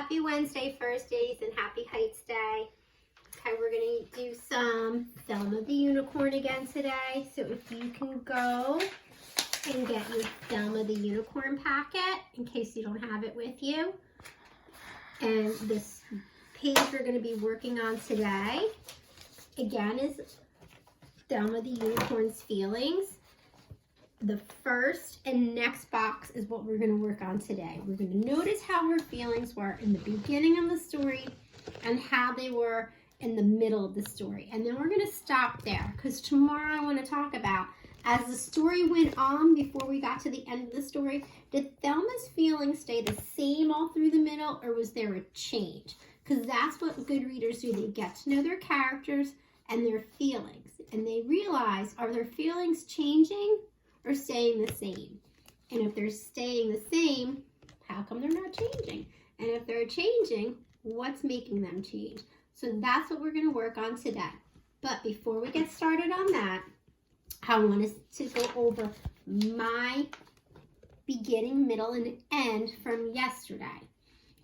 happy Wednesday, first days, and happy Heights Day. Okay, we're going to do some Thelma the Unicorn again today. So if you can go and get your Thelma the Unicorn packet in case you don't have it with you. And this page we're going to be working on today, again, is Thelma the Unicorn's feelings. The first and next box is what we're going to work on today. We're going to notice how her feelings were in the beginning of the story and how they were in the middle of the story. And then we're going to stop there because tomorrow I want to talk about, as the story went on before we got to the end of the story, did Thelma's feelings stay the same all through the middle, or was there a change? Because that's what good readers do. They get to know their characters and their feelings. And they realize, are their feelings changing or staying the same? And if they're staying the same, how come they're not changing? And if they're changing, what's making them change? So that's what we're going to work on today. But before we get started on that, I want us to go over my beginning, middle, and end from yesterday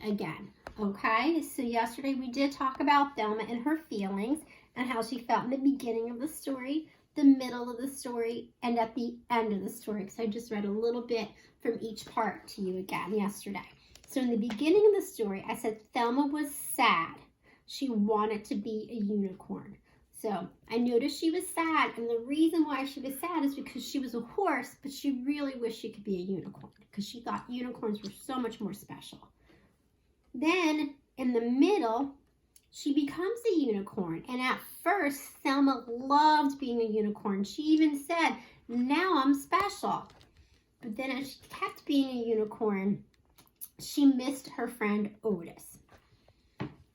again. Okay, so yesterday we did talk about Thelma and her feelings and how she felt in the beginning of the story, the middle of the story, and at the end of the story, because I just read a little bit from each part to you again yesterday. So in the beginning of the story, I said Thelma was sad. She wanted to be a unicorn. So I noticed she was sad, and the reason why she was sad is because she was a horse, but she really wished she could be a unicorn because she thought unicorns were so much more special. Then in the middle, she becomes a unicorn, and at first Thelma loved being a unicorn. She even said, "Now I'm special." But then as she kept being a unicorn, she missed her friend Otis.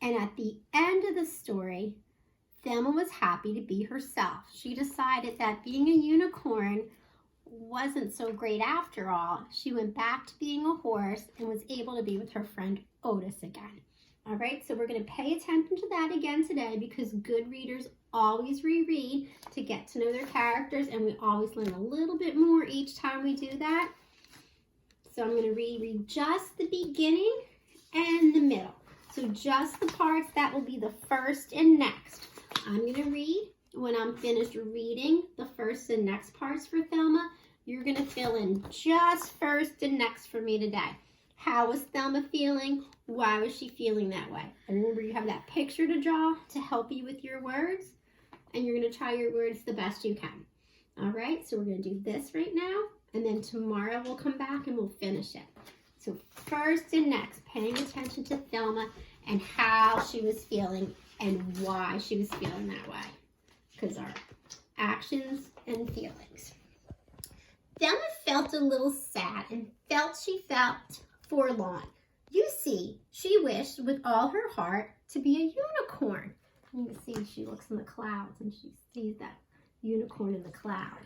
And at the end of the story, Thelma was happy to be herself. She decided that being a unicorn wasn't so great after all. She went back to being a horse and was able to be with her friend Otis again. All right, so we're going to pay attention to that again today because good readers always reread to get to know their characters, and we always learn a little bit more each time we do that. So I'm going to reread just the beginning and the middle. So just the parts that will be the first and next. I'm going to read. When I'm finished reading the first and next parts for Thelma, you're going to fill in just first and next for me today. How was Thelma feeling? Why was she feeling that way? And remember, you have that picture to draw to help you with your words, and you're going to try your words the best you can. All right, so we're going to do this right now, and then tomorrow we'll come back and we'll finish it. So first and next, paying attention to Thelma and how she was feeling and why she was feeling that way, because our actions and feelings. Thelma felt a little sad and she felt forlorn. You see, she wished with all her heart to be a unicorn. You can see she looks in the clouds and she sees that unicorn in the cloud.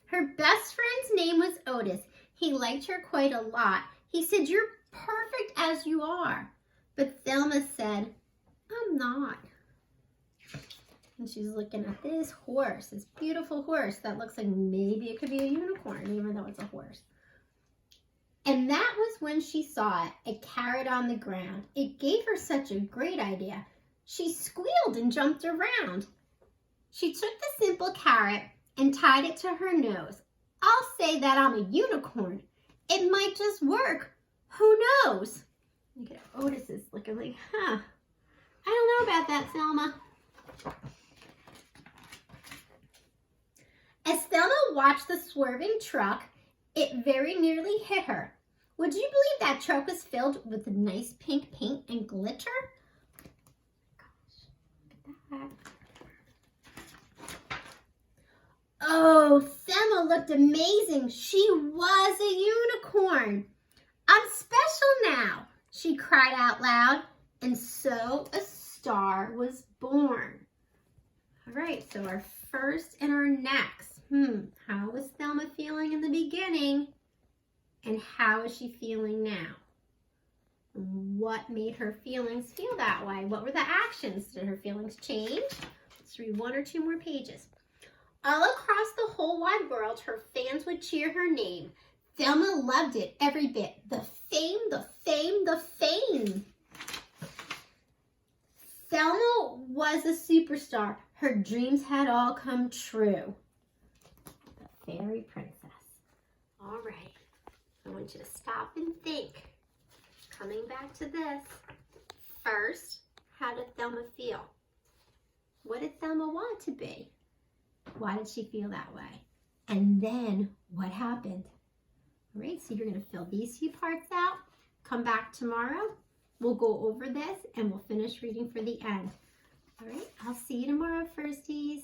Her best friend's name was Otis. He liked her quite a lot. He said, "You're perfect as you are." But Thelma said, "I'm not." And she's looking at this horse, this beautiful horse that looks like maybe it could be a unicorn, even though it's a horse. And that was when she saw it, a carrot on the ground. It gave her such a great idea. She squealed and jumped around. She took the simple carrot and tied it to her nose. "I'll say that I'm a unicorn. It might just work. Who knows?" Look at Otis is looking like, I don't know about that, Thelma. As Thelma watched the swerving truck, it very nearly hit her. Would you believe that truck was filled with nice pink paint and glitter? Gosh, look at that. Oh, Thelma looked amazing. She was a unicorn. "I'm special now," she cried out loud, and so a star was born. All right, so our first and our next. How was Thelma feeling in the beginning? And how is she feeling now? What made her feelings feel that way? What were the actions? Did her feelings change? Let's read one or two more pages. All across the whole wide world, her fans would cheer her name. Thelma loved it every bit. The fame, the fame, the fame. Thelma was a superstar. Her dreams had all come true. The fairy princess. All right. I want you to stop and think. Coming back to this. First, how did Thelma feel? What did Thelma want to be? Why did she feel that way? And then what happened? All right, so you're going to fill these few parts out. Come back tomorrow. We'll go over this and we'll finish reading for the end. All right, I'll see you tomorrow, firsties.